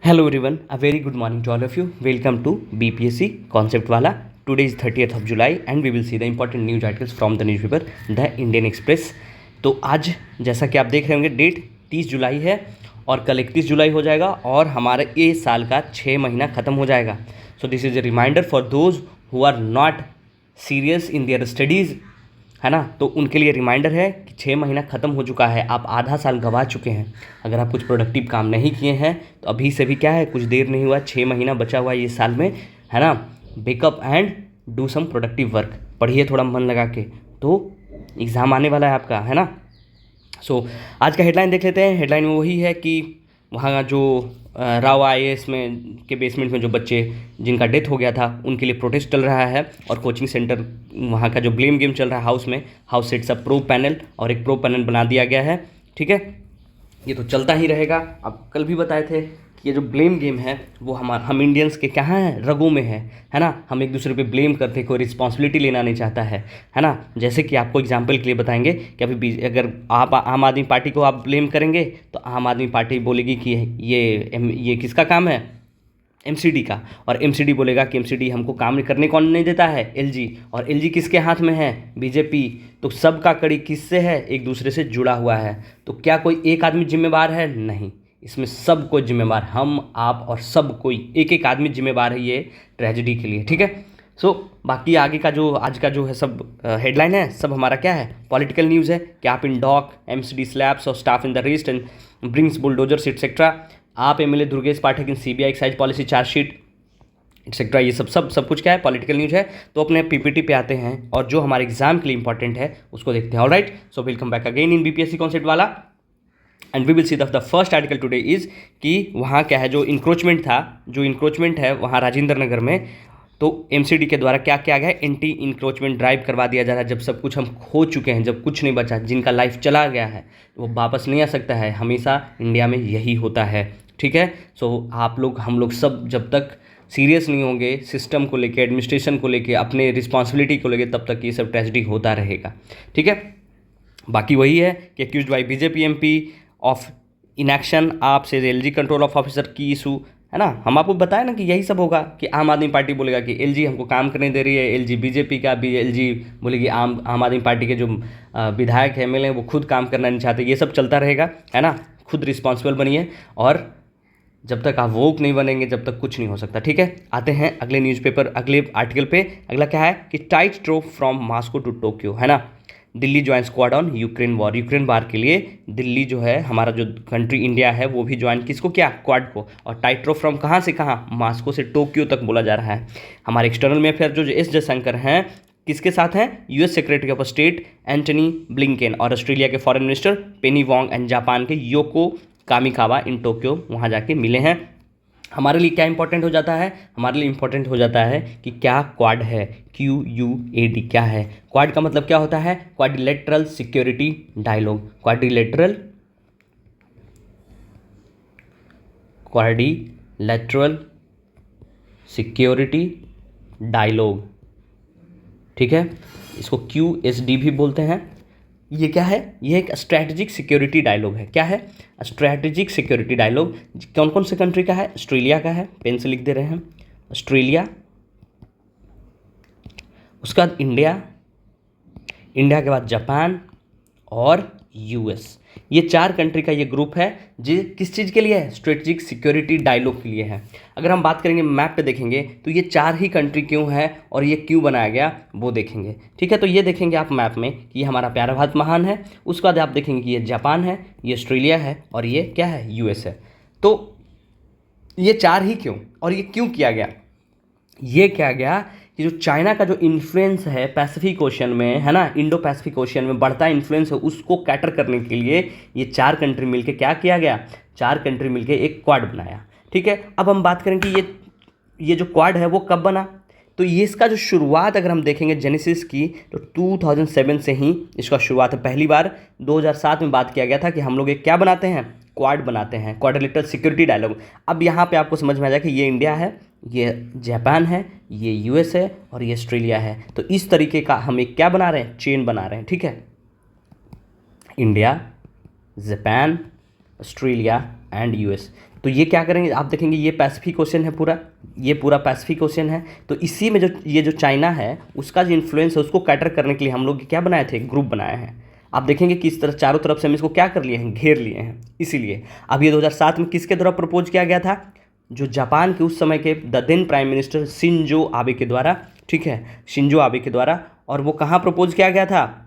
Hello everyone, a very good morning to all of you. Welcome to BPSC Concept Wala. Today is 30th of July and we will see the important news articles from the newspaper The Indian Express. तो आज जैसा कि आप देख रहे होंगे date 30 जुलाई है और कल 31 जुलाई हो जाएगा और हमारा ये साल का 6 महीना ख़त्म हो जाएगा. So this is a reminder for those who are not serious in their studies, है ना. तो उनके लिए रिमाइंडर है कि 6 महीना ख़त्म हो चुका है, आप आधा साल गंवा चुके हैं. अगर आप कुछ प्रोडक्टिव काम नहीं किए हैं तो अभी से भी क्या है, कुछ देर नहीं हुआ, 6 महीना बचा हुआ है ये साल में, है ना. Wake up and do some productive work, पढ़िए थोड़ा मन लगा के, तो एग्ज़ाम आने वाला है आपका, है ना. सो आज का हेडलाइन देख लेते हैं. हेडलाइन में वही है कि वहाँ जो राव IAS में के बेसमेंट में जो बच्चे जिनका डेथ हो गया था उनके लिए प्रोटेस्ट चल रहा है और कोचिंग सेंटर वहाँ का जो ब्लेम गेम चल रहा है हाउस में, house sets a pro panel और एक प्रो पैनल बना दिया गया है. ठीक है, ये तो चलता ही रहेगा. आप कल भी बताए थे कि ये जो ब्लेम गेम है वो हम इंडियंस के कहाँ है, रगों में है ना. हम एक दूसरे पे ब्लेम करते हैं, कोई रिस्पॉन्सिबिलिटी लेना नहीं चाहता है ना. जैसे कि आपको एग्जांपल के लिए बताएंगे कि अभी अगर आप आम आदमी पार्टी को आप ब्लेम करेंगे तो आम आदमी पार्टी बोलेगी कि ये किसका काम है, MCD का, और MCD बोलेगा कि MCD हमको काम करने कौन नहीं देता है, LG, और LG किसके हाथ में है, BJP. तो सबका कड़ी किससे है, एक दूसरे से जुड़ा हुआ है. तो क्या कोई एक आदमी जिम्मेवार है, नहीं, इसमें सब कोई जिम्मेवार, हम आप और सब कोई, एक एक आदमी जिम्मेवार है ये ट्रेजेडी के लिए. ठीक है. सो बाकी आगे का जो आज का जो है सब हेडलाइन है, सब हमारा क्या है, पॉलिटिकल न्यूज़ है कि आप इन डॉक MCD स्लैब्स और staff in the rest and brings bulldozers etcetera. आप MLA दुर्गेश पाठक इन CBI excise policy chargesheet etcetera. ये सब कुछ क्या है, पॉलिटिकल न्यूज़ है. तो अपने PPT पे आते हैं और जो हमारे एग्जाम के लिए इंपॉर्टेंट है उसको देखते हैं. Alright, so welcome back again in BPSC concept वाला and we will see the first article today is कि वहाँ क्या है, जो इंक्रोचमेंट है वहाँ राजेंद्र नगर में, तो MCD के द्वारा क्या किया गया है, एंटी इंक्रोचमेंट ड्राइव करवा दिया जा रहा है. जब सब कुछ हम खो चुके हैं, जब कुछ नहीं बचा, जिनका लाइफ चला गया है वो वापस नहीं आ सकता है. हमेशा इंडिया में यही होता है. ठीक है. सो आप लोग, हम लोग सब जब तक सीरियस नहीं होंगे सिस्टम को लेके, एडमिनिस्ट्रेशन को लेके, अपने रिस्पॉन्सिबिलिटी को लेके, तब तक ये सब ट्रेजेडी होता रहेगा. ठीक है. बाकी वही है कि accused by BJP MP of inaction आप से LG कंट्रोल ऑफ ऑफिसर की इशू, है ना. हम आपको बताया ना कि यही सब होगा कि आम आदमी पार्टी बोलेगा कि LG हमको काम करने दे रही है, LG BJP का भी, LG बोलेगी आम आदमी पार्टी के जो विधायक है MLA हैं वो खुद काम करना नहीं चाहते. ये सब चलता रहेगा, है ना. खुद रिस्पॉन्सिबल बनिए और जब तक आप वोक नहीं बनेंगे जब तक कुछ नहीं हो सकता. ठीक है. आते हैं अगले न्यूज़पेपर, अगले आर्टिकल पे. अगला क्या है कि tightrope from Moscow to Tokyo, है ना. Delhi join squad on Ukraine war. Ukraine war के लिए दिल्ली जो है, हमारा जो कंट्री इंडिया है, वो भी ज्वाइन किसको, क्या, क्वाड को. और टाइट ट्रोप फ्रॉम कहाँ से कहाँ, मास्को से टोक्यो तक बोला जा रहा है. हमारे एक्सटर्नल में अफेयर जो S जयशंकर हैं किसके साथ हैं, US secretary of state Antony Blinken और ऑस्ट्रेलिया के foreign minister Penney Wong and Japan के योको कामिकावा इन टोक्यो वहाँ जाके मिले हैं. हमारे लिए क्या इंपॉर्टेंट हो जाता है, हमारे लिए इंपॉर्टेंट हो जाता है कि क्या क्वाड है, QUAD क्या है. क्वाड का मतलब क्या होता है, quadrilateral security dialogue. Quadrilateral security dialogue. ठीक है. इसको QSD भी बोलते हैं. ये क्या है, ये एक स्ट्रैटेजिक सिक्योरिटी डायलॉग है. क्या है, स्ट्रैटेजिक सिक्योरिटी डायलॉग. कौन कौन से कंट्री का है, ऑस्ट्रेलिया का है, पेन से लिख दे रहे हैं, ऑस्ट्रेलिया, उसके बाद इंडिया के बाद जापान और US. ये 4 कंट्री का ये ग्रुप है जो किस चीज़ के लिए है, स्ट्रेटेजिक सिक्योरिटी डायलॉग के लिए है. अगर हम बात करेंगे मैप पे देखेंगे तो ये 4 ही कंट्री क्यों है और ये क्यों बनाया गया वो देखेंगे. ठीक है. तो ये देखेंगे आप मैप में कि ये हमारा प्यारा भारत महान है. उसके बाद आप देखेंगे कि ये जापान है, ये ऑस्ट्रेलिया है और ये क्या है, US है. तो ये 4 ही क्यों और ये क्यों किया गया, ये क्या गया कि जो चाइना का जो इन्फ्लुएंस है पैसिफिक ओशन में, है ना, इंडो पैसिफिक ओशन में बढ़ता इन्फ्लुएंस है, उसको कैटर करने के लिए ये 4 कंट्री मिलके क्या किया गया, 4 कंट्री मिलके एक क्वाड बनाया. ठीक है. अब हम बात करें कि ये जो क्वाड है वो कब बना, तो ये इसका जो शुरुआत अगर हम देखेंगे जेनेसिस की तो 2007 से ही इसका शुरुआत है. पहली बार 2007 में बात किया गया था कि हम लोग एक क्या बनाते हैं, क्वाड बनाते हैं, क्वाड्रिलेटरल सिक्योरिटी डायलॉग. अब यहाँ पे आपको समझ में आ जाए कि ये इंडिया है, ये जापान है, ये US है और ये ऑस्ट्रेलिया है. तो इस तरीके का हम एक क्या बना रहे हैं, चेन बना रहे हैं. ठीक है. India, Japan, Australia and US. तो ये क्या करेंगे, आप देखेंगे ये पैसिफिक ओशन है पूरा, ये पूरा पैसिफिक ओशन है। तो इसी में जो ये जो चाइना है उसका जो इन्फ्लुएंस है उसको कैटर करने के लिए हम लोग क्या बनाए थे, ग्रुप बनाए हैं। आप देखेंगे कि इस तरह चारों तरफ से हम इसको क्या कर लिए हैं, घेर लिए हैं। इसीलिए अब ये 2007 में किसके द्वारा प्रपोज किया गया था, जो जापान के उस समय के the then prime minister Shinzo Abe के द्वारा, ठीक है, शिंजो आबे के द्वारा। और वो कहाँ प्रपोज किया गया था,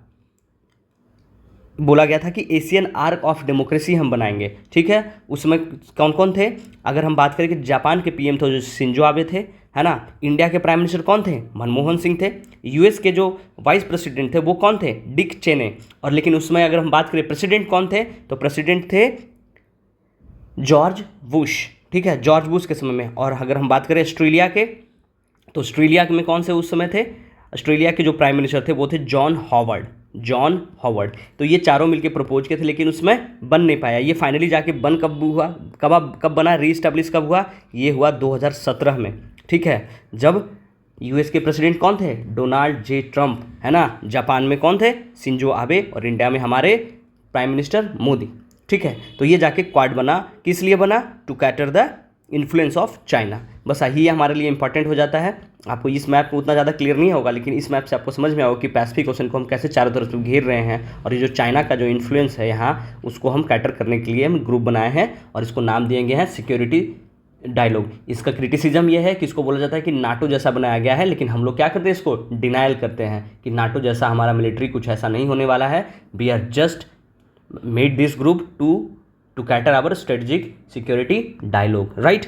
बोला गया था कि एशियन आर्क ऑफ डेमोक्रेसी हम बनाएंगे, ठीक है। उसमें कौन कौन थे, अगर हम बात करें कि जापान के पीएम थे जो शिंजो आबे थे, है ना। इंडिया के प्राइम मिनिस्टर कौन थे, मनमोहन सिंह थे। यूएस के जो वाइस प्रेसिडेंट थे वो कौन थे, डिक चेने। और लेकिन उसमें अगर हम बात करें प्रेसिडेंट कौन थे, तो प्रेसिडेंट थे जॉर्ज बुश, ठीक है, जॉर्ज बुश के समय में। और अगर हम बात करें ऑस्ट्रेलिया के, तो ऑस्ट्रेलिया में कौन से उस समय थे, ऑस्ट्रेलिया के जो प्राइम मिनिस्टर थे वो थे जॉन हॉवर्ड, जॉन हॉवर्ड। तो ये चारों मिलकर प्रपोज किए थे, लेकिन उसमें बन नहीं पाया। ये फाइनली जाके बन कब हुआ, कब बना, रीस्टैब्लिश कब हुआ, ये हुआ 2017 में, ठीक है। जब यूएस के प्रेसिडेंट कौन थे, डोनाल्ड जे ट्रंप, है ना। जापान में कौन थे, शिंजो आबे। और इंडिया में हमारे प्राइम मिनिस्टर मोदी, ठीक है। तो ये जाके क्वाड बना, किस लिए बना, to cater the influence of China. बस यही हमारे लिए इंपॉर्टेंट हो जाता है। आपको इस मैप में उतना ज़्यादा क्लियर नहीं होगा, लेकिन इस मैप से आपको समझ में आओगे कि पैसिफिक ओशन को हम कैसे चारों तरफ से घेर रहे हैं, और ये जो चाइना का जो इन्फ्लुएंस है यहाँ, उसको हम कैटर करने के लिए हम ग्रुप बनाए हैं, और इसको नाम दिए गए हैं सिक्योरिटी डायलॉग। इसका क्रिटिसिज्म ये है कि इसको बोला जाता है कि नाटो जैसा बनाया गया है, लेकिन हम लोग क्या करते हैं, इसको डिनाइल करते हैं कि नाटो जैसा हमारा मिलिट्री कुछ ऐसा नहीं होने वाला है। We are just made this group to cater our strategic security dialogue, right.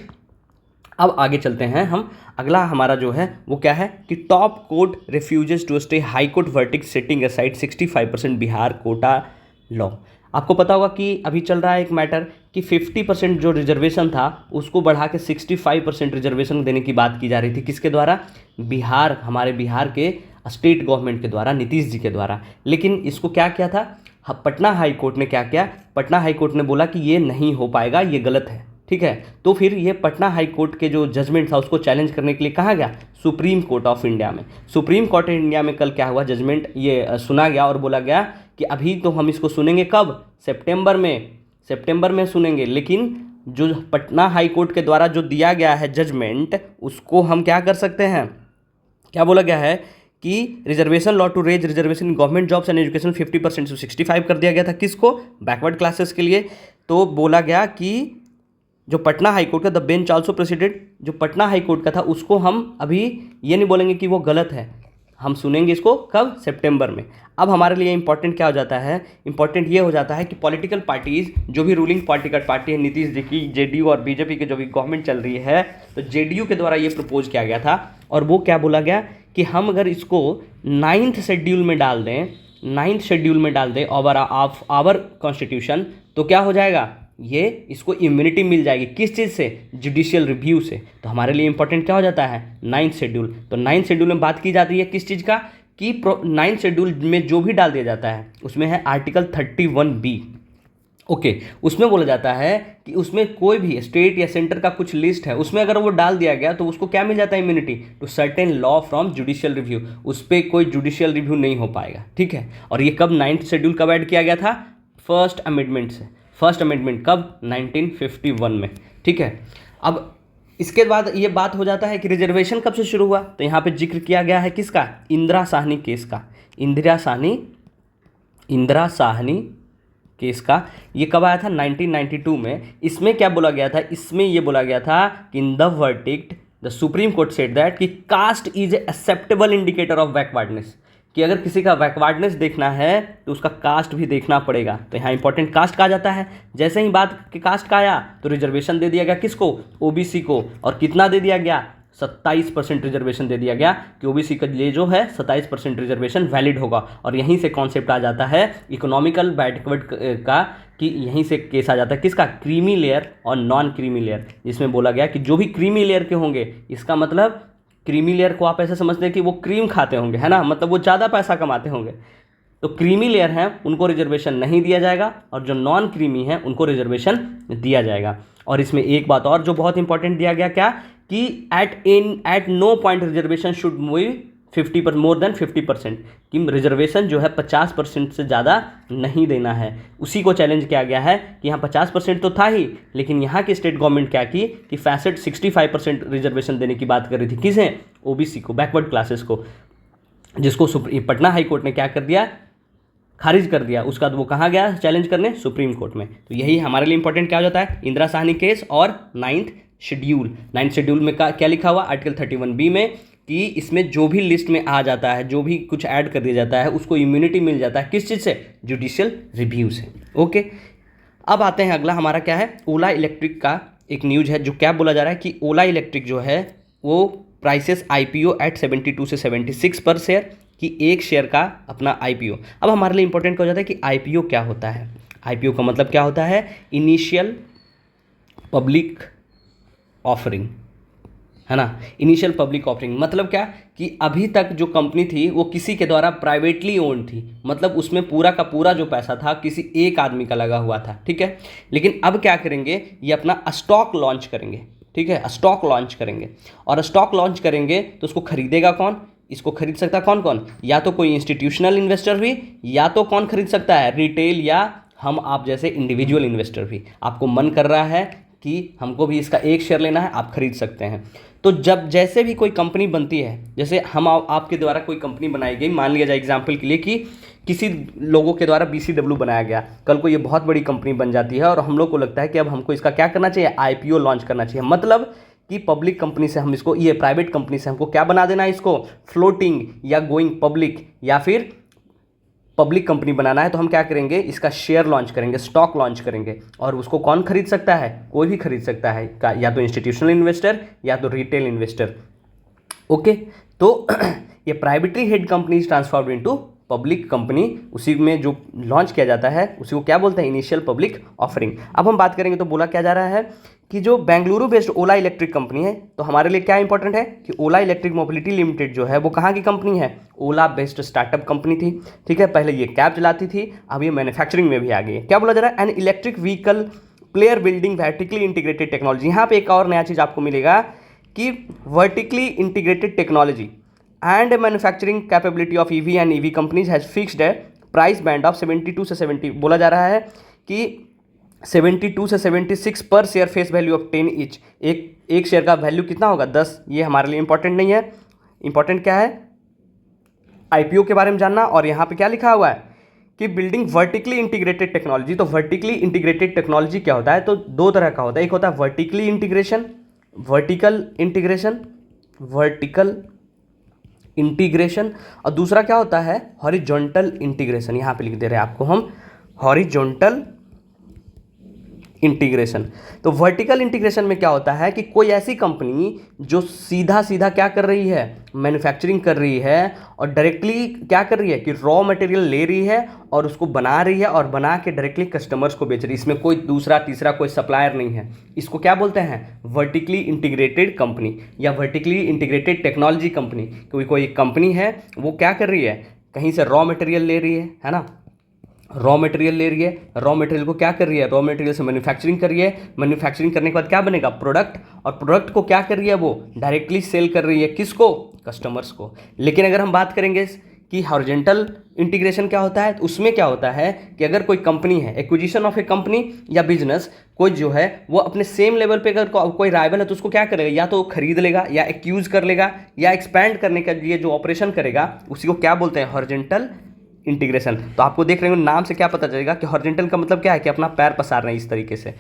अब आगे चलते हैं हम। अगला हमारा जो है वो क्या है कि top court refuses to stay high court verdict setting aside 65% Bihar quota law. आपको पता होगा कि अभी चल रहा है एक मैटर कि 50% जो रिजर्वेशन था उसको बढ़ा के 65% रिजर्वेशन देने की बात की जा रही थी। किसके द्वारा, बिहार, हमारे बिहार के स्टेट गवर्नमेंट के द्वारा, नीतीश जी के द्वारा। लेकिन इसको क्या किया था, पटना हाई कोर्ट ने क्या किया, पटना हाई कोर्ट ने बोला कि ये नहीं हो पाएगा, ये गलत है, ठीक है। तो फिर ये पटना हाई कोर्ट के जो जजमेंट था उसको चैलेंज करने के लिए कहा गया सुप्रीम कोर्ट ऑफ इंडिया में। सुप्रीम कोर्ट ऑफ इंडिया में कल क्या हुआ, जजमेंट ये सुना गया और बोला गया कि अभी तो हम इसको सुनेंगे कब, सितंबर में सुनेंगे। लेकिन जो पटना हाई कोर्ट के द्वारा जो दिया गया है जजमेंट, उसको हम क्या कर सकते हैं, क्या बोला गया है कि reservation law to raise reservation in government jobs and education 50% से 65 कर दिया गया था। किसको, बैकवर्ड क्लासेस के लिए। तो बोला गया कि जो पटना हाई कोर्ट का द बेंच आल्सो प्रेसिडेंट, जो पटना हाई कोर्ट का था उसको हम अभी ये नहीं बोलेंगे कि वो गलत है, हम सुनेंगे इसको कब, सितंबर में। अब हमारे लिए इंपॉर्टेंट क्या हो जाता है, इंपॉर्टेंट ये हो जाता है कि पॉलिटिकल पार्टीज़, जो भी रूलिंग पॉलिटिकल पार्टी है, नीतीश जी की जेडीयू और बीजेपी की जो भी गवर्नमेंट चल रही है, तो जेडीयू के द्वारा ये प्रपोज किया गया था। और वो क्या बोला गया कि हम अगर इसको 9th शेड्यूल में डाल दें ऑफ आवर कॉन्स्टिट्यूशन, तो क्या हो जाएगा, ये इसको इम्यूनिटी मिल जाएगी। किस चीज़ से, जुडिशियल रिव्यू से। तो हमारे लिए इंपॉर्टेंट क्या हो जाता है, 9th शेड्यूल। तो 9th शेड्यूल में बात की जाती है किस चीज़ का, कि 9th शेड्यूल में जो भी डाल दिया जाता है उसमें है आर्टिकल 31B, ओके। उसमें बोला जाता है कि उसमें कोई भी स्टेट या सेंटर का कुछ लिस्ट है, उसमें अगर वो डाल दिया गया तो उसको क्या मिल जाता है, immunity to certain law from judicial review. उस पर कोई जुडिशियल रिव्यू नहीं हो पाएगा, ठीक है। और ये कब 9th शेड्यूल कब ऐड किया गया था, फर्स्ट अमेंडमेंट से। फर्स्ट अमेंडमेंट कब, 1951 में, ठीक है। अब इसके बाद ये बात हो जाता है कि रिजर्वेशन कब से शुरू हुआ, तो यहाँ पे जिक्र किया गया है किसका, इंदिरा साहनी केस का। इंदिरा साहनी केस का ये कब आया था, 1992 में। इसमें क्या बोला गया था, इसमें ये बोला गया था कि in the verdict the Supreme Court said that कि caste is a acceptable indicator of backwardness, कि अगर किसी का बैकवर्डनेस देखना है तो उसका कास्ट भी देखना पड़ेगा। तो यहाँ इंपॉर्टेंट कास्ट कहा जाता है। जैसे ही बात कि कास्ट का आया तो रिजर्वेशन दे दिया गया किसको, ओबीसी को। और कितना दे दिया गया, 27% रिजर्वेशन दे दिया गया कि ओबीसी का लिए जो है 27% रिजर्वेशन वैलिड होगा। और यहीं से कॉन्सेप्ट आ जाता है इकोनॉमिकल बैकवर्ड का, कि यहीं से केस आ जाता है किसका, क्रीमी लेयर और नॉन क्रीमी लेयर, जिसमें बोला गया कि जो भी क्रीमी लेयर के होंगे, इसका मतलब क्रीमी लेयर को आप ऐसे समझते हैं कि वो क्रीम खाते होंगे, है ना, मतलब वो ज़्यादा पैसा कमाते होंगे। तो क्रीमी लेयर हैं उनको रिजर्वेशन नहीं दिया जाएगा, और जो नॉन क्रीमी हैं उनको रिजर्वेशन दिया जाएगा। और इसमें एक बात और जो बहुत इंपॉर्टेंट दिया गया, क्या कि at no point reservation should move 50% more than 50% कि रिजर्वेशन जो है 50% से ज़्यादा नहीं देना है। उसी को चैलेंज किया गया है कि यहाँ 50% तो था ही, लेकिन यहाँ की स्टेट गवर्नमेंट क्या की कि 65% रिजर्वेशन देने की बात कर रही थी। किसे? ओबीसी को, बैकवर्ड क्लासेस को, जिसको पटना हाई कोर्ट ने क्या कर दिया, खारिज कर दिया। उसका वो कहाँ गया चैलेंज करने? सुप्रीम कोर्ट में। तो यही हमारे लिए इंपॉर्टेंट क्या हो जाता है, इंदिरा साहनी केस और नाइन्थ शेड्यूल में क्या लिखा हुआ आर्टिकल 31B में कि इसमें जो भी लिस्ट में आ जाता है, जो भी कुछ ऐड कर दिया जाता है, उसको इम्यूनिटी मिल जाता है। किस चीज़ से? जुडिशियल रिव्यू से। ओके, अब आते हैं अगला हमारा क्या है, ओला इलेक्ट्रिक का एक न्यूज है जो क्या बोला जा रहा है कि ओला इलेक्ट्रिक जो है वो प्राइसेस IPO एट 72 से 76 पर शेयर कि एक शेयर का अपना IPO। अब हमारे लिए इंपॉर्टेंट हो जाता है कि IPO क्या होता है। IPO का मतलब क्या होता है? इनिशियल पब्लिक ऑफरिंग, है ना। इनिशियल पब्लिक ऑफरिंग मतलब क्या कि अभी तक जो कंपनी थी वो किसी के द्वारा प्राइवेटली ओन्ड थी, मतलब उसमें पूरा का पूरा जो पैसा था किसी एक आदमी का लगा हुआ था, ठीक है। लेकिन अब क्या करेंगे, ये अपना स्टॉक लॉन्च करेंगे, ठीक है, स्टॉक लॉन्च करेंगे। और स्टॉक लॉन्च करेंगे तो उसको खरीदेगा कौन? इसको खरीद सकता कौन कौन? या तो कोई इंस्टीट्यूशनल इन्वेस्टर भी, या तो कौन खरीद सकता है? रिटेल या हम आप जैसे इंडिविजुअल इन्वेस्टर भी। आपको मन कर रहा है कि हमको भी इसका एक शेयर लेना है, आप खरीद सकते हैं। तो जब जैसे भी कोई कंपनी बनती है, जैसे हम आपके द्वारा कोई कंपनी बनाई गई, मान लिया जाए एग्जाम्पल के लिए कि किसी लोगों के द्वारा BCW बनाया गया, कल को ये बहुत बड़ी कंपनी बन जाती है और हम लोग को लगता है कि अब हमको इसका क्या करना चाहिए, IPO लॉन्च करना चाहिए। मतलब कि पब्लिक कंपनी से हम इसको, ये प्राइवेट कंपनी से हमको क्या बना देना है, इसको फ्लोटिंग या गोइंग पब्लिक या फिर पब्लिक कंपनी बनाना है। तो हम क्या करेंगे, इसका शेयर लॉन्च करेंगे, स्टॉक लॉन्च करेंगे। और उसको कौन खरीद सकता है? कोई भी खरीद सकता है, या तो इंस्टीट्यूशनल इन्वेस्टर या तो रिटेल इन्वेस्टर। ओके, तो ये privately head company transformed into public company, उसी में जो लॉन्च किया जाता है उसी को क्या बोलते हैं, इनिशियल पब्लिक ऑफरिंग। अब हम बात करेंगे तो बोला क्या जा रहा है कि जो बेंगलुरु बेस्ड ओला इलेक्ट्रिक कंपनी है, तो हमारे लिए क्या इंपॉर्टेंट है कि ओला इलेक्ट्रिक मोबिलिटी लिमिटेड जो है वो कहाँ की कंपनी है? ओला बेस्ड स्टार्टअप कंपनी थी, ठीक है। पहले ये कैब चलाती थी, अब ये मैन्युफैक्चरिंग में भी आ गई है। क्या बोला जा रहा है? An electric vehicle player building vertically integrated technology. यहाँ पे एक और नया चीज़ आपको मिलेगा कि vertically integrated technology and manufacturing capability of EV and EV companies has fixed a price band of 72 से 70। बोला जा रहा है कि 72 से 76 पर share face value of 10 each. एक शेयर का वैल्यू कितना होगा? 10। ये हमारे लिए इंपॉर्टेंट नहीं है। इंपॉर्टेंट क्या है? IPO के बारे में जानना। और यहाँ पे क्या लिखा हुआ है कि बिल्डिंग वर्टिकली इंटीग्रेटेड टेक्नोलॉजी। तो वर्टिकली इंटीग्रेटेड टेक्नोलॉजी क्या होता है? तो दो तरह का होता है, एक होता है वर्टिकल इंटीग्रेशन, और दूसरा क्या होता है, हॉरिजॉन्टल इंटीग्रेशन। यहाँ पे लिख दे रहे हैं आपको हम, हॉरिजॉन्टल इंटीग्रेशन। तो वर्टिकल इंटीग्रेशन में क्या होता है कि कोई ऐसी कंपनी जो सीधा सीधा क्या कर रही है, मैन्युफैक्चरिंग कर रही है, और डायरेक्टली क्या कर रही है कि रॉ मटेरियल ले रही है और उसको बना रही है और बना के डायरेक्टली कस्टमर्स को बेच रही है। इसमें कोई दूसरा तीसरा कोई सप्लायर नहीं है। इसको क्या बोलते हैं? वर्टिकली इंटीग्रेटेड कंपनी या वर्टिकली इंटीग्रेटेड टेक्नोलॉजी कंपनी। कोई कंपनी है वो क्या कर रही है, कहीं से रॉ मटेरियल ले रही है ना, रॉ मटेरियल ले रही है, रॉ मटेरियल को क्या कर रही है, रॉ मटेरियल से मैन्युफैक्चरिंग कर रही है, मैन्युफैक्चरिंग करने के बाद क्या बनेगा, प्रोडक्ट, और प्रोडक्ट को क्या कर रही है, वो डायरेक्टली सेल कर रही है, किसको, कस्टमर्स को। लेकिन अगर हम बात करेंगे कि हॉरिजॉन्टल इंटीग्रेशन क्या होता है, तो उसमें क्या होता है कि अगर कोई कंपनी है, एक्विजिशन ऑफ ए कंपनी या बिजनेस, कोई जो है वो अपने सेम लेवल पे अगर कोई राइवल है तो उसको क्या करेगा, या तो खरीद लेगा या एक्यूज कर लेगा या एक्सपैंड करने के लिए जो ऑपरेशन करेगा उसी को क्या बोलते हैं, हॉरिजॉन्टल इंटीग्रेशन। तो आपको देख रहे हो नाम से क्या पता चलेगा कि हॉरिजॉन्टल का मतलब क्या है कि अपना पैर पसार रहे हैं इस तरीके से।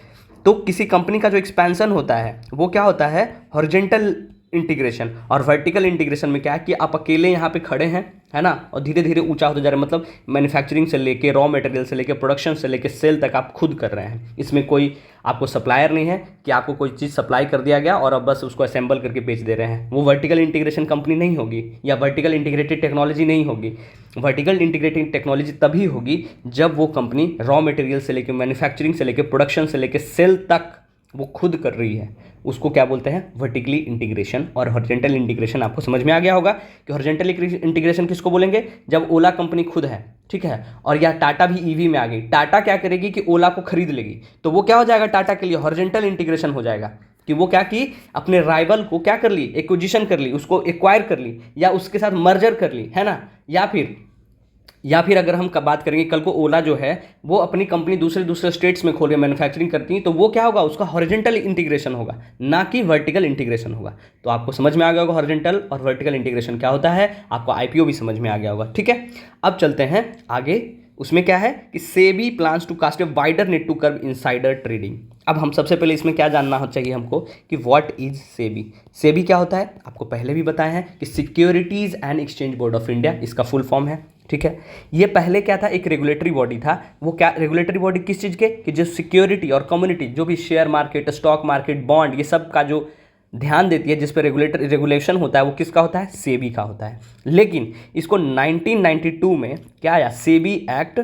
तो किसी कंपनी का जो एक्सपेंशन होता है वो क्या होता है, हॉरिजॉन्टल इंटीग्रेशन। और वर्टिकल इंटीग्रेशन में क्या है कि आप अकेले यहाँ पे खड़े हैं, है ना, और धीरे धीरे ऊंचा होते जा रहे हैं, मतलब मैन्युफैक्चरिंग से लेके रॉ मटेरियल से लेके प्रोडक्शन से लेके सेल तक आप खुद कर रहे हैं। इसमें कोई आपको सप्लायर नहीं है कि आपको कोई चीज़ सप्लाई कर दिया गया और अब बस उसको असेंबल करके बेच दे रहे हैं। वो वर्टिकल इंटीग्रेशन कंपनी नहीं होगी या वर्टिकल इंटीग्रेटेड टेक्नोलॉजी नहीं होगी। वर्टिकल इंटीग्रेटेड टेक्नोलॉजी तभी होगी जब वो कंपनी रॉ मटेरियल से लेके मैन्युफैक्चरिंग से लेके प्रोडक्शन से लेके सेल तक वो खुद कर रही है। उसको क्या बोलते हैं, वर्टिकली इंटीग्रेशन। और हॉरिजॉन्टल इंटीग्रेशन आपको समझ में आ गया होगा कि हॉरिजॉन्टल इंटीग्रेशन किसको बोलेंगे, जब ओला कंपनी खुद है, ठीक है, और या टाटा भी ईवी में आ गई। टाटा क्या करेगी कि ओला को खरीद लेगी, तो वो क्या हो जाएगा, टाटा के लिए हॉरिजॉन्टल इंटीग्रेशन हो जाएगा। कि वो क्या की, अपने राइवल को क्या कर ली, एक्विजिशन कर ली, उसको एक्वायर कर ली या उसके साथ मर्जर कर ली, है ना। या फिर अगर हम बात करेंगे कल को ओला जो है वो अपनी कंपनी दूसरे दूसरे स्टेट्स में खोल के मैन्युफैक्चरिंग करती है, तो वो क्या होगा, उसका हॉरिजॉन्टल इंटीग्रेशन होगा, ना कि वर्टिकल इंटीग्रेशन होगा। तो आपको समझ में आ गया होगा हॉरिजॉन्टल और वर्टिकल इंटीग्रेशन क्या होता है, आपको आईपीओ भी समझ में आ गया होगा। ठीक है, अब चलते हैं आगे। उसमें क्या है कि SEBI plans to cast a wider net to curb insider trading. अब हम सबसे पहले इसमें क्या जानना चाहिए हमको कि व्हाट इज सेबी। सेबी क्या होता है, आपको पहले भी बताया है कि securities and exchange board of India इसका फुल फॉर्म है। ठीक है, ये पहले क्या था, एक रेगुलेटरी बॉडी था। वो क्या रेगुलेटरी बॉडी किस चीज़ के, कि जो सिक्योरिटी और कम्युनिटी, जो भी share market, stock market, bond, ये सब का जो ध्यान देती है, जिस पर रेगुलेशन होता है, वो किसका होता है, सेबी का होता है। लेकिन इसको 1992 में क्या आया, सेबी एक्ट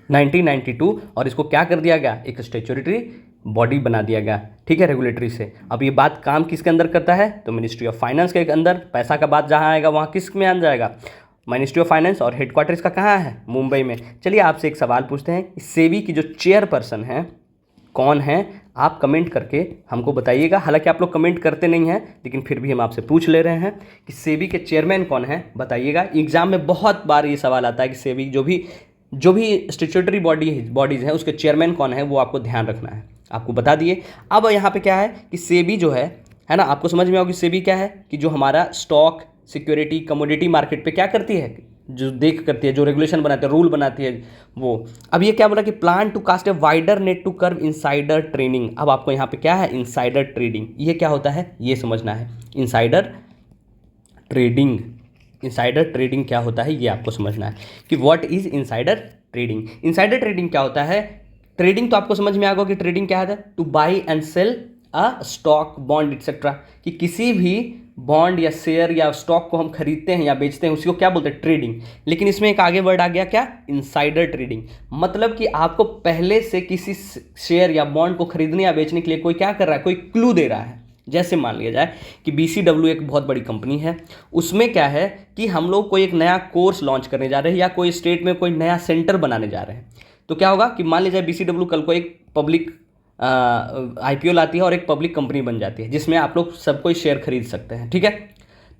1992, और इसको क्या कर दिया गया, एक स्टैट्यूटरी बॉडी बना दिया गया। ठीक है, रेगुलेटरी से। अब ये बात काम किसके अंदर करता है, तो मिनिस्ट्री ऑफ फाइनेंस के अंदर। पैसा का बात जहाँ आएगा वहाँ किस में आ जाएगा, मिनिस्ट्री ऑफ फाइनेंस, और हेडक्वार्टर इसका कहाँ है, मुंबई में। चलिए आपसे एक सवाल पूछते हैं, सेबी की जो चेयरपर्सन है कौन है, आप कमेंट करके हमको बताइएगा। हालांकि आप लोग कमेंट करते नहीं हैं, लेकिन फिर भी हम आपसे पूछ ले रहे हैं कि सेबी के चेयरमैन कौन है, बताइएगा। एग्जाम में बहुत बार ये सवाल आता है कि सेबी जो भी स्टैट्यूटरी बॉडीज़ हैं उसके चेयरमैन कौन है, वो आपको ध्यान रखना है। आपको बता दिए। अब यहाँ पे क्या है कि सेबी जो है ना, आपको समझ में आओगी सेबी क्या है, कि जो हमारा स्टॉक, सिक्योरिटी, कमोडिटी मार्केट पे क्या करती है, जो करती है, जो रेगुलेशन बनाती है, रूल बनाती है वो। अब ये क्या बोला कि plan to cast a wider net to curb insider trading. अब आपको यहाँ पे क्या है, इनसाइडर ट्रेडिंग, ये क्या होता है ये समझना है। इनसाइडर ट्रेडिंग क्या होता है ये आपको समझना है कि what is insider trading. Insider trading क्या होता है, ट्रेडिंग तो आपको समझ में आ गया कि ट्रेडिंग क्या है, to buy and sell a stock, bond etcetera, कि किसी भी बॉन्ड या शेयर या स्टॉक को हम खरीदते हैं या बेचते हैं, उसी को क्या बोलते हैं, ट्रेडिंग। लेकिन इसमें एक आगे वर्ड आ गया क्या, इनसाइडर ट्रेडिंग। मतलब कि आपको पहले से किसी शेयर या बॉन्ड को खरीदने या बेचने के लिए कोई क्या कर रहा है, कोई क्लू दे रहा है। जैसे मान लिया जाए कि BCW एक बहुत बड़ी कंपनी है, उसमें क्या है कि हम लोग कोई एक नया कोर्स लॉन्च करने जा रहे हैं या कोई स्टेट में कोई नया सेंटर बनाने जा रहे हैं। तो क्या होगा कि मान लीजिए BCW कल को एक पब्लिक IPO लाती है और एक पब्लिक कंपनी बन जाती है, जिसमें आप लोग सब कोई शेयर खरीद सकते हैं। ठीक है,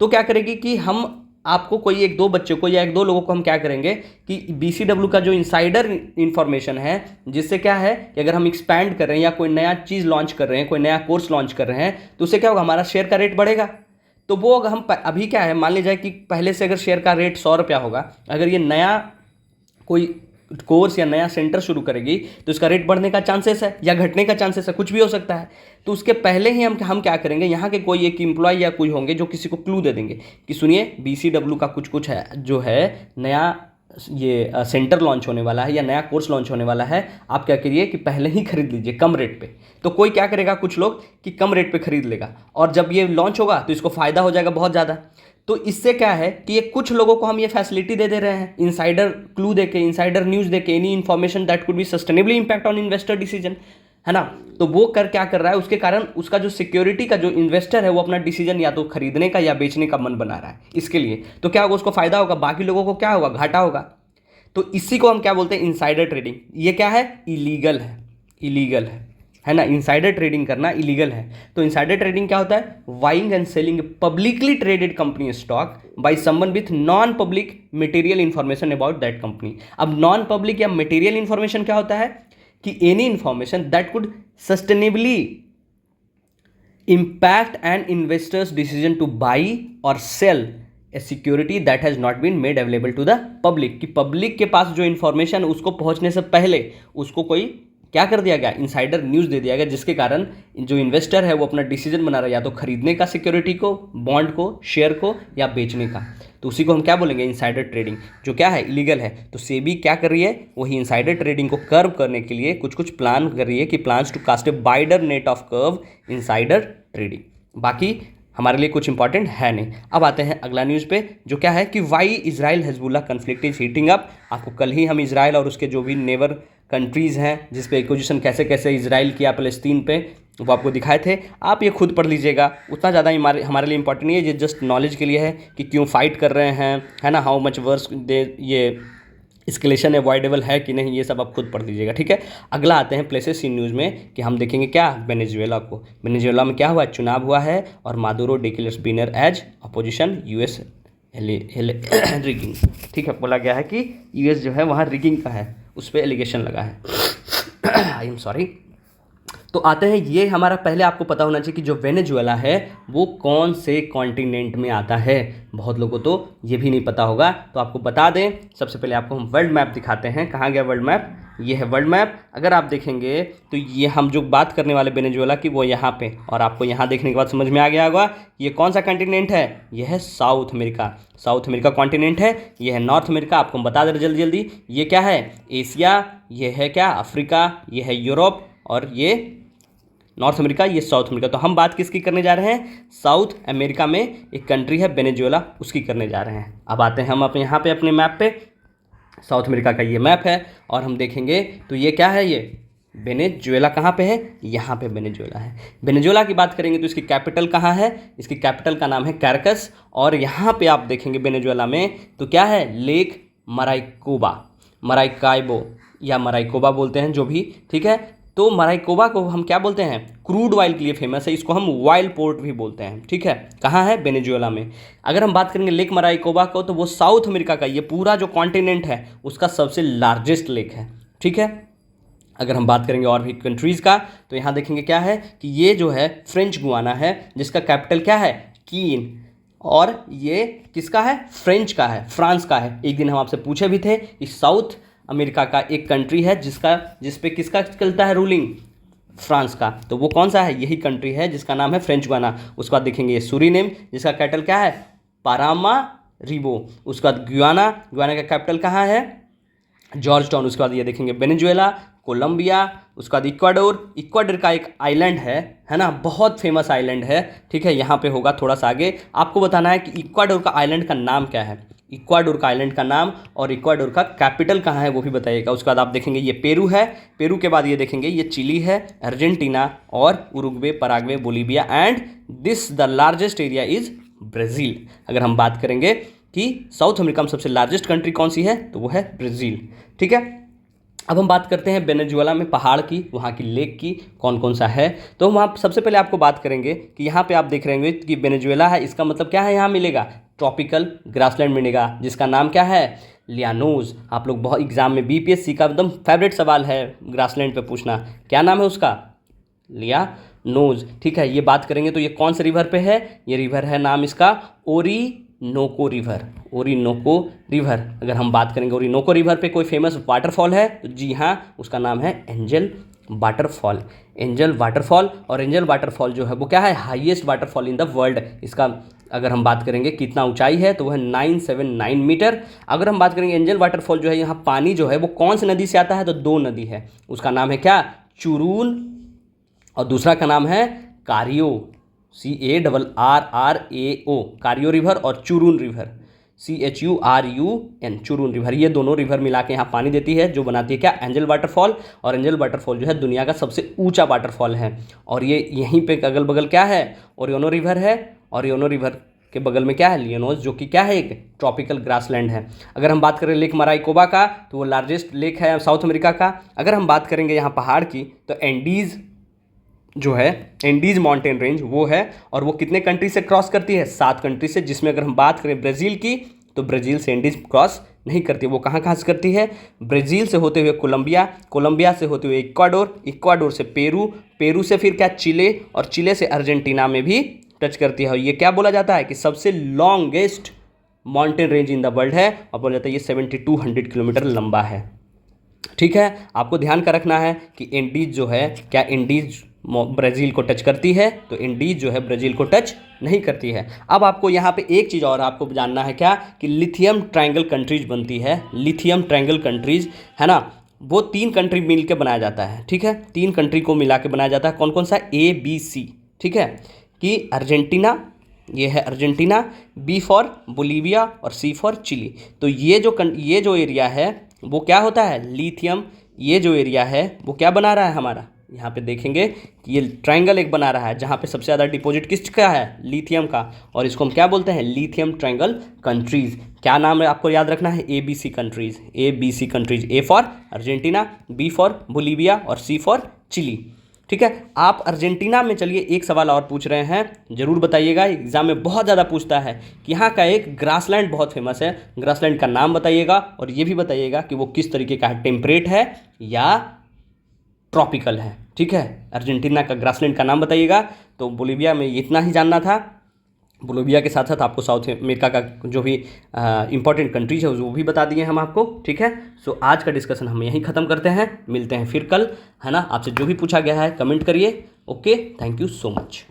तो क्या करेगी कि हम आपको कोई एक दो बच्चे को या एक दो लोगों को हम क्या करेंगे कि BCW का जो इनसाइडर इंफॉर्मेशन है, जिससे क्या है कि अगर हम एक्सपैंड कर रहे हैं या कोई नया चीज़ लॉन्च कर रहे हैं, कोई नया कोर्स लॉन्च कर रहे हैं, तो उससे क्या होगा, हमारा शेयर का रेट बढ़ेगा। तो वो अगर हम अभी क्या है, मान लीजिए कि पहले से अगर शेयर का रेट 100 रुपया होगा, अगर ये नया कोई कोर्स या नया सेंटर शुरू करेगी तो इसका रेट बढ़ने का चांसेस है या घटने का चांसेस है, कुछ भी हो सकता है। तो उसके पहले ही हम क्या करेंगे, यहाँ के कोई एक एम्प्लॉय या कोई होंगे जो किसी को क्लू दे देंगे कि सुनिए BCW का कुछ है जो है नया ये सेंटर लॉन्च होने वाला है या नया कोर्स लॉन्च होने वाला है, आप क्या करिए कि पहले ही खरीद लीजिए कम रेट पे। तो कोई क्या करेगा, कुछ लोग कि कम रेट पे खरीद लेगा, और जब ये लॉन्च होगा तो इसको फ़ायदा हो जाएगा बहुत ज़्यादा। तो इससे क्या है कि ये कुछ लोगों को हम ये फैसिलिटी दे रहे हैं, इनसाइडर क्लू देके, इनसाइडर न्यूज़ देके, any information that could be sustainably impact on investor decision, है ना। तो वो क्या कर रहा है, उसके कारण उसका जो सिक्योरिटी का जो इन्वेस्टर है वो अपना डिसीजन या तो खरीदने का या बेचने का मन बना रहा है इसके लिए। तो क्या होगा, उसको फायदा होगा, बाकी लोगों को क्या होगा, घाटा होगा। तो इसी को हम क्या बोलते हैं, इनसाइडर ट्रेडिंग। ये क्या है, इलीगल है ना। इनसाइडर ट्रेडिंग करना इलीगल है। तो इनसाइडर ट्रेडिंग क्या होता है, buying and selling publicly traded company stock by someone with non public material information about that company. अब नॉन पब्लिक या मटेरियल इंफॉर्मेशन क्या होता है कि any information that could sustainably impact an investor's decision to buy or sell a security that has not been made available to the public. कि public के पास जो इन्फॉर्मेशन उसको पहुंचने से पहले उसको कोई क्या कर दिया गया, इनसाइडर न्यूज़ दे दिया गया, जिसके कारण जो इन्वेस्टर है वो अपना डिसीजन बना रहा है, या तो खरीदने का सिक्योरिटी को, बॉन्ड को, शेयर को, या बेचने का। तो उसी को हम क्या बोलेंगे, इनसाइडर ट्रेडिंग, जो क्या है, इलीगल है। तो सेबी क्या कर रही है, वही इनसाइडर ट्रेडिंग को कर्व करने के लिए कुछ प्लान कर रही है कि plans to cast a wider net of curb insider trading. बाकी हमारे लिए कुछ इंपॉर्टेंट है नहीं। अब आते हैं अगला न्यूज़ पे, जो क्या है कि why Israel Hezbollah conflict is heating up. आपको कल ही हम इजराइल और उसके जो भी नेबर कंट्रीज़ हैं जिस पे एक्विजिशन कैसे कैसे इजराइल किया फ़लस्तीन पे, वो आपको दिखाए थे। आप ये खुद पढ़ लीजिएगा, उतना ज़्यादा हमारे लिए इंपॉर्टेंट नहीं है, ये जस्ट नॉलेज के लिए है कि क्यों फाइट कर रहे हैं, है ना। हाउ मच वर्स दे ये एस्केलेशन अवॉइडेबल है कि नहीं, ये सब आप खुद पढ़ लीजिएगा, ठीक है। अगला आते हैं प्लेसेस इन न्यूज़ में कि हम देखेंगे क्या, वेनेजुएला को। वेनेजुएला में क्या हुआ, चुनाव हुआ है और Maduro declares winner as opposition US rigging, ठीक है। बोला गया है कि यूएस जो है वहाँ रिगिंग का है, उस पर एलिगेशन लगा है। I am sorry. तो आते हैं, ये हमारा पहले आपको पता होना चाहिए कि जो वेनेजुएला है वो कौन से कॉन्टिनेंट में आता है। बहुत लोगों को तो ये भी नहीं पता होगा, तो आपको बता दें। सबसे पहले आपको हम वर्ल्ड मैप दिखाते हैं। कहाँ गया वर्ल्ड मैप, ये है वर्ल्ड मैप। अगर आप देखेंगे तो ये हम जो बात करने वाले वेनेजुएला की वो यहाँ पे, और आपको यहाँ देखने के बाद समझ में आ गया होगा ये कौन सा कॉन्टिनेंट है, ये है south America. South America continent है, ये है नॉर्थ अमेरिका। आपको हम बता दें जल्दी जल्दी, ये क्या है, एशिया, ये है क्या, अफ्रीका, ये है यूरोप, और ये नॉर्थ अमेरिका, ये साउथ अमेरिका। तो हम बात किसकी करने जा रहे हैं, साउथ अमेरिका में एक कंट्री है वेनेजुएला, उसकी करने जा रहे हैं। अब आते हैं हम अपने यहाँ पे अपने मैप पे, साउथ अमेरिका का ये मैप है, और हम देखेंगे तो ये क्या है, ये वेनेजुएला कहाँ पे है, यहाँ पे वेनेजुएला है। वेनेजुएला की बात करेंगे तो इसकी कैपिटल कहाँ है, इसकी कैपिटल का नाम है कैरकस। और यहाँ पे आप देखेंगे वेनेजुएला में तो क्या है, लेक मराइकोबा, मराइकाइबो या मराइकोबा बोलते हैं जो भी, ठीक है। तो मराइकोबा को हम क्या बोलते हैं, क्रूड ऑयल के लिए फेमस है, इसको हम ऑयल पोर्ट भी बोलते हैं, ठीक है। कहाँ है, वेनेजुएला में। अगर हम बात करेंगे लेक मराइकोबा को, तो वो साउथ अमेरिका का, ये पूरा जो कॉन्टिनेंट है उसका सबसे लार्जेस्ट लेक है, ठीक है। अगर हम बात करेंगे और भी कंट्रीज़ का, तो यहाँ देखेंगे क्या है कि ये जो है फ्रेंच गुआना है, जिसका कैपिटल क्या है, कीन। और ये किसका है, फ्रेंच का है, फ्रांस का है। एक दिन हम आपसे पूछे भी थे कि साउथ अमेरिका का एक कंट्री है जिस पे किसका चलता है रूलिंग, फ्रांस का, तो वो कौन सा है, यही कंट्री है जिसका नाम है फ्रेंच गुआना। उसके बाद देखेंगे ये सूरीनेम, जिसका कैपिटल क्या है, पारामारिबो। उसके बाद गुयाना, गुयाना का कैपिटल कहाँ है, जॉर्ज टाउन। उसके बाद ये देखेंगे वेनेजुएला, कोलंबिया, उसके बाद इक्वाडोर। इक्वाडोर का एक आइलैंड है ना, बहुत फेमस आइलैंड है, ठीक है। यहाँ पे होगा थोड़ा सा आगे, आपको बताना है कि इक्वाडोर का आइलैंड का नाम क्या है, इक्वाडोर का आइलैंड का नाम, और इक्वाडोर का कैपिटल कहाँ है वो भी बताइएगा। उसके बाद आप देखेंगे ये पेरू है, पेरू के बाद ये देखेंगे ये चिली है, अर्जेंटीना और Uruguay, Paraguay, Bolivia, and this the largest area is Brazil. अगर हम बात करेंगे कि साउथ अमेरिका में सबसे लार्जेस्ट कंट्री कौन सी है, तो वो है ब्राज़ील, ठीक है। अब हम बात करते हैं वेनेजुएला में पहाड़ की, वहाँ की लेक की, कौन कौन सा है। तो हम सबसे पहले आपको बात करेंगे कि यहाँ पे आप देख रहे होंगे कि वेनेजुएला है, इसका मतलब क्या है, यहाँ मिलेगा ट्रॉपिकल ग्रासलैंड मिलेगा, जिसका नाम क्या है, लियानोज। आप लोग बहुत एग्जाम में बीपीएससी का एकदम फेवरेट सवाल है ग्रासलैंड पे पूछना, क्या नाम है उसका, लियानोज, ठीक है। ये बात करेंगे तो ये कौन से रिवर पे है, ये रिवर है नाम इसका ओरिनोको रिवर, ओरिनोको रिवर। अगर हम बात करेंगे ओरिनोको रिवर पे कोई फेमस वाटरफॉल है, तो जी हाँ, उसका नाम है एंजल वाटरफॉल, एंजल वाटरफॉल। और एंजल वाटरफॉल जो है वो क्या है, highest waterfall in the world. इसका अगर हम बात करेंगे कितना ऊंचाई है, तो वह 979 मीटर। अगर हम बात करेंगे एंजल वाटरफॉल जो है, यहाँ पानी जो है वो कौन सी नदी से आता है, तो दो नदी है, उसका नाम है क्या, चुरून, और दूसरा का नाम है कारियो, CARRRAO, कारियो रिवर, और चुरून रिवर, CHURUN, चुरून रिवर। ये दोनों रिवर मिला के यहाँ पानी देती है, जो बनाती है क्या, एंजल वाटरफॉल। और एंजल वाटरफॉल जो है दुनिया का सबसे ऊंचा वाटरफॉल है। और ये यहीं पे अगल बगल क्या है, ओरियोनो रिवर है, और ओरियोनो रिवर के बगल में क्या है, लियोनोज, जो कि क्या है, एक ट्रॉपिकल ग्रासलैंड है। अगर हम बात करें लेक मराइकोबा का, तो वो लार्जेस्ट लेक है साउथ अमेरिका का। अगर हम बात करेंगे यहाँ पहाड़ की, तो एंडीज़ जो है, एंडीज माउंटेन रेंज वो है, और वो कितने कंट्री से क्रॉस करती है, 7 कंट्री से, जिसमें अगर हम बात करें ब्राज़ील की, तो ब्राज़ील से एंडीज क्रॉस नहीं करती। वो कहाँ से करती है, ब्राज़ील से होते हुए कोलंबिया, कोलंबिया से होते हुए इक्वाडोर, इक्वाडोर से पेरू, पेरू से फिर क्या, चिले, और चिले से अर्जेंटीना में भी टच करती है। ये क्या बोला जाता है कि सबसे longest mountain range in the world है, और बोला जाता है ये 7200 किलोमीटर लंबा है, ठीक है। आपको ध्यान का रखना है कि एंडीज जो है, क्या एंडीज ब्राज़ील को टच करती है, तो इंडीज जो है ब्राज़ील को टच नहीं करती है। अब आपको यहाँ पे एक चीज़ और आपको जानना है क्या, कि लिथियम ट्रायंगल कंट्रीज बनती है, लिथियम ट्रायंगल कंट्रीज है ना, वो 3 कंट्री मिल के बनाया जाता है, ठीक है। 3 कंट्री को मिला के बनाया जाता है, कौन कौन सा, ABC, ठीक है, कि अर्जेंटीना, ये है अर्जेंटीना, B फॉर बोलीविया, और C फॉर चिली। तो ये जो एरिया है वो क्या होता है, लिथियम, ये जो एरिया है वो क्या बना रहा है हमारा, यहाँ पे देखेंगे कि ये ट्रायंगल एक बना रहा है जहाँ पे सबसे ज़्यादा डिपॉजिट किसका है, लिथियम का, और इसको हम क्या बोलते हैं, लिथियम ट्रायंगल कंट्रीज़। क्या नाम है आपको याद रखना है, ABC countries, ABC countries, A for Argentina, B for Bolivia और C फॉर चिली। ठीक है, आप अर्जेंटीना में, चलिए एक सवाल और पूछ रहे हैं, ज़रूर बताइएगा, एग्जाम में बहुत ज़्यादा पूछता है कि यहाँ का एक ग्रासलैंड बहुत फेमस है, ग्रासलैंड का नाम बताइएगा और ये भी बताइएगा कि वो किस तरीके का है, टेम्परेट है या ट्रॉपिकल है। ठीक है, अर्जेंटीना का ग्रासलैंड का नाम बताइएगा। तो बोलीविया में इतना ही जानना था। बोलीविया के साथ साथ आपको साउथ अमेरिका का जो भी इंपॉर्टेंट कंट्रीज है वो भी बता दिए हम आपको। ठीक है, सो आज का डिस्कशन हम यहीं ख़त्म करते हैं, मिलते हैं फिर कल, है ना। आपसे जो भी पूछा गया है कमेंट करिए। Okay, thank you so much.